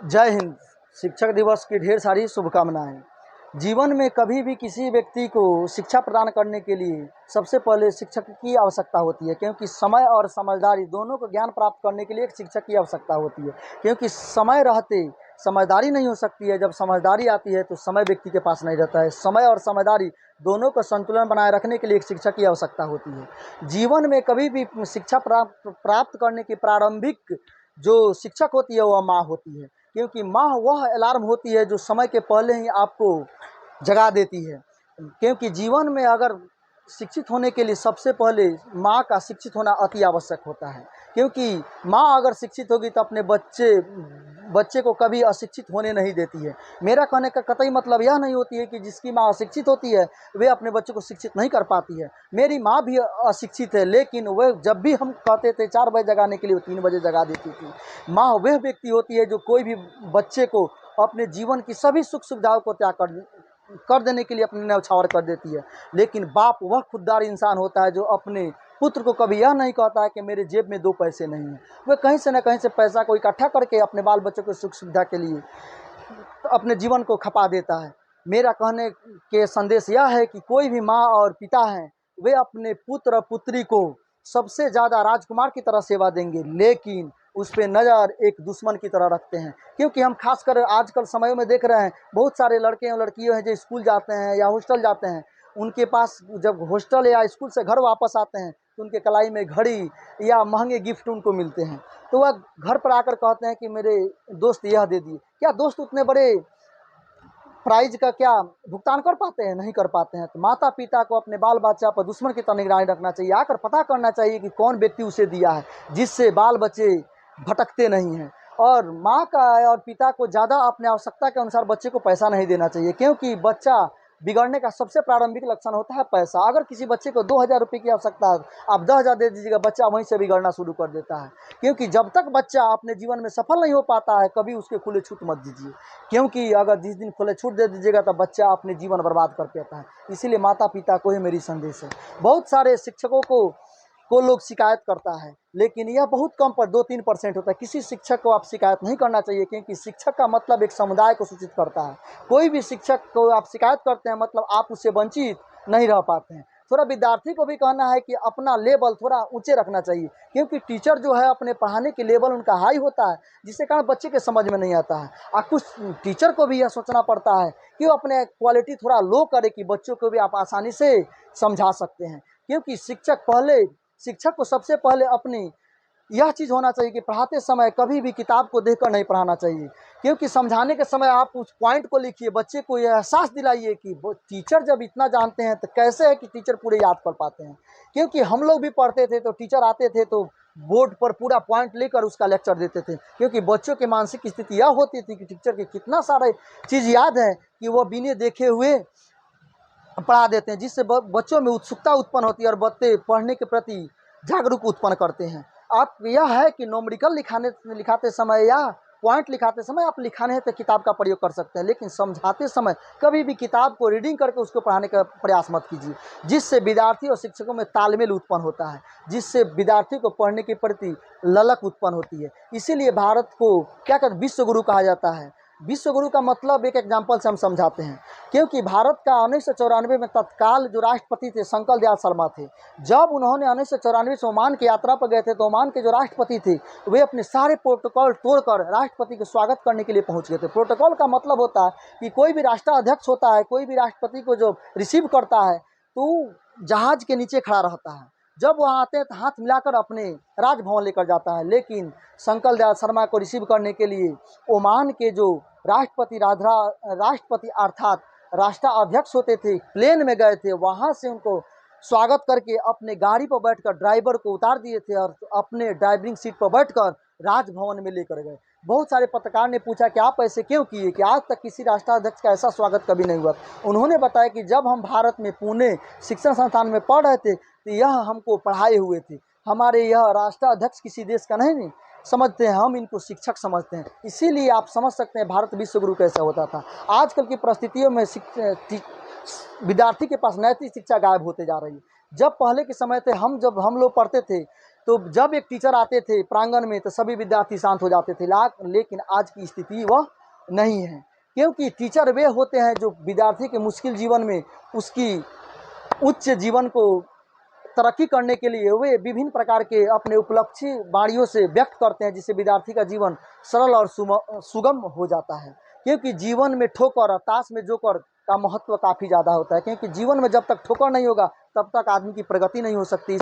जय हिंद। शिक्षक दिवस की ढेर सारी शुभकामनाएं। जीवन में कभी भी किसी व्यक्ति को शिक्षा प्रदान करने के लिए सबसे पहले शिक्षक की आवश्यकता होती है, क्योंकि समय और समझदारी दोनों को ज्ञान प्राप्त करने के लिए एक शिक्षक की आवश्यकता होती है। क्योंकि समय रहते समझदारी नहीं हो सकती है, जब समझदारी आती है तो समय व्यक्ति के पास नहीं रहता है। समय और समझदारी दोनों का संतुलन बनाए रखने के लिए एक शिक्षक की आवश्यकता होती है। जीवन में कभी भी शिक्षा प्राप्त करने की प्रारंभिक जो शिक्षक होती है वह माँ होती है, क्योंकि माँ वह अलार्म होती है जो समय के पहले ही आपको जगा देती है। क्योंकि जीवन में अगर शिक्षित होने के लिए सबसे पहले माँ का शिक्षित होना अति आवश्यक होता है, क्योंकि माँ अगर शिक्षित होगी तो अपने बच्चे को कभी अशिक्षित होने नहीं देती है। मेरा कहने का कतई मतलब यह नहीं होती है कि जिसकी माँ अशिक्षित होती है वे अपने बच्चे को शिक्षित नहीं कर पाती है। मेरी माँ भी अशिक्षित है, लेकिन वह जब भी हम कहते थे 4 बजे जगाने के लिए, वो 3 बजे जगा देती थी। माँ वह व्यक्ति होती है जो कोई भी बच्चे को अपने जीवन की सभी सुख सुविधाओं को त्याग कर देने के लिए अपने न्यौछावर कर देती है। लेकिन बाप वह खुददार इंसान होता है जो अपने पुत्र को कभी यह नहीं कहता है कि मेरे जेब में 2 पैसे नहीं हैं। वह कहीं से न कहीं से पैसा को इकट्ठा करके अपने बाल बच्चों की सुख सुविधा के लिए अपने जीवन को खपा देता है। मेरा कहने के संदेश यह है कि कोई भी माँ और पिता हैं, वे अपने पुत्र और पुत्री को सबसे ज़्यादा राजकुमार की तरह सेवा देंगे, लेकिन उस पर नज़र एक दुश्मन की तरह रखते हैं। क्योंकि हम खासकर आजकल समय में देख रहे हैं, बहुत सारे लड़के और लड़कियां हैं जो स्कूल जाते हैं या हॉस्टल जाते हैं। उनके पास जब हॉस्टल या स्कूल से घर वापस आते हैं तो उनके कलाई में घड़ी या महंगे गिफ्ट उनको मिलते हैं, तो वह घर पर आकर कहते हैं कि मेरे दोस्त यह दे दिए। क्या दोस्त उतने बड़े प्राइज का क्या भुगतान कर पाते हैं? नहीं कर पाते हैं। तो माता पिता को अपने बाल बच्चा पर दुश्मन की तरह निगरानी रखना चाहिए। आकर पता करना चाहिए कि कौन व्यक्ति उसे दिया है, जिससे बाल बच्चे भटकते नहीं हैं। और माँ का और पिता को ज़्यादा अपने आवश्यकता के अनुसार बच्चे को पैसा नहीं देना चाहिए, क्योंकि बच्चा बिगड़ने का सबसे प्रारंभिक लक्षण होता है पैसा। अगर किसी बच्चे को 2,000 रुपये की आवश्यकता है, आप 10,000 दे दीजिएगा, बच्चा वहीं से बिगड़ना शुरू कर देता है। क्योंकि जब तक बच्चा अपने जीवन में सफल नहीं हो पाता है, कभी उसके खुले छूट मत दीजिए, क्योंकि अगर जिस दिन खुले छूट दे दीजिएगा तो बच्चा अपने जीवन बर्बाद कर देता है। इसीलिए माता पिता को ही मेरी संदेश है। बहुत सारे शिक्षकों को लोग शिकायत करता है, लेकिन यह बहुत कम पर 2-3% होता है। किसी शिक्षक को आप शिकायत नहीं करना चाहिए, क्योंकि शिक्षक का मतलब एक समुदाय को सूचित करता है। कोई भी शिक्षक को आप शिकायत करते हैं मतलब आप उससे वंचित नहीं रह पाते हैं। थोड़ा विद्यार्थी को भी कहना है कि अपना लेवल थोड़ा ऊंचे रखना चाहिए, क्योंकि टीचर जो है अपने पढ़ाने के लेवल उनका हाई होता है, जिसके कारण बच्चे के समझ में नहीं आता है। और कुछ टीचर को भी यह सोचना पड़ता है कि वो अपने क्वालिटी थोड़ा लो करे कि बच्चों को भी आप आसानी से समझा सकते हैं। क्योंकि शिक्षक को सबसे पहले अपनी यह चीज़ होना चाहिए कि पढ़ाते समय कभी भी किताब को देखकर नहीं पढ़ाना चाहिए, क्योंकि समझाने के समय आप उस पॉइंट को लिखिए, बच्चे को यह एहसास दिलाइए कि टीचर जब इतना जानते हैं तो कैसे है कि टीचर पूरे याद कर पाते हैं। क्योंकि हम लोग भी पढ़ते थे तो टीचर आते थे तो बोर्ड पर पूरा पॉइंट लेकर उसका लेक्चर देते थे, क्योंकि बच्चों की मानसिक स्थिति यह होती थी कि टीचर के कितना सारे चीज़ याद है कि वह बिना देखे हुए पढ़ा देते हैं, जिससे बच्चों में उत्सुकता उत्पन्न होती है और बच्चे पढ़ने के प्रति जागरूक उत्पन्न करते हैं। आप यह है कि नोमरिकल लिखाते समय या पॉइंट लिखाते समय आप लिखाने हैं तो किताब का प्रयोग कर सकते हैं, लेकिन समझाते समय कभी भी किताब को रीडिंग करके उसको पढ़ाने का प्रयास मत कीजिए, जिससे विद्यार्थी और शिक्षकों में तालमेल उत्पन्न होता है, जिससे विद्यार्थी को पढ़ने के प्रति ललक उत्पन्न होती है। इसीलिए भारत को क्या कहते विश्व गुरु कहा जाता है। विश्व गुरु का मतलब एक एग्जाम्पल से हम समझाते हैं, क्योंकि भारत का 1994 में तत्काल जो राष्ट्रपति थे शंकर दयाल शर्मा थे। जब उन्होंने 1994 से ओमान की यात्रा पर गए थे तो ओमान के जो राष्ट्रपति थे वे अपने सारे प्रोटोकॉल तोड़कर राष्ट्रपति को स्वागत करने के लिए पहुंच गए थे। प्रोटोकॉल का मतलब होता है कि कोई भी राष्ट्राध्यक्ष होता है, कोई भी राष्ट्रपति को जो रिसीव करता है तो जहाज के नीचे खड़ा रहता है। जब वहाँ आते हैं तो हाथ मिलाकर अपने राजभवन लेकर जाता है, लेकिन शंकर दयाल शर्मा को रिसीव करने के लिए ओमान के जो राष्ट्रपति अर्थात राष्ट्राध्यक्ष होते थे प्लेन में गए थे। वहाँ से उनको स्वागत करके अपने गाड़ी पर बैठकर ड्राइवर को उतार दिए थे और अपने ड्राइविंग सीट पर बैठकर राजभवन में लेकर गए। बहुत सारे पत्रकार ने पूछा कि आप ऐसे क्यों किए, कि आज तक किसी राष्ट्राध्यक्ष का ऐसा स्वागत कभी नहीं हुआ। उन्होंने बताया कि जब हम भारत में पुणे शिक्षण संस्थान में पढ़ रहे थे तो यह हमको पढ़ाए हुए थे। हमारे यह राष्ट्राध्यक्ष किसी देश का नहीं समझते हैं, हम इनको शिक्षक समझते हैं। इसीलिए आप समझ सकते हैं भारत विश्व गुरु कैसा होता था। आजकल की परिस्थितियों में विद्यार्थी के पास नैतिक शिक्षा गायब होते जा रही है। जब पहले के समय थे, जब हम लोग पढ़ते थे तो जब एक टीचर आते थे प्रांगण में तो सभी विद्यार्थी शांत हो जाते थे। लेकिन आज की स्थिति वह नहीं है, क्योंकि टीचर वे होते हैं जो विद्यार्थी के मुश्किल जीवन में उसकी उच्च जीवन को तरक्की करने के लिए वे विभिन्न प्रकार के अपने उपलब्धि वाणियों से व्यक्त करते हैं, जिससे विद्यार्थी का जीवन सरल और सुगम हो जाता है। क्योंकि जीवन में ठोकर और ताश में जोकर का महत्व काफ़ी ज़्यादा होता है, क्योंकि जीवन में जब तक ठोकर नहीं होगा तब तक आदमी की प्रगति नहीं हो सकती।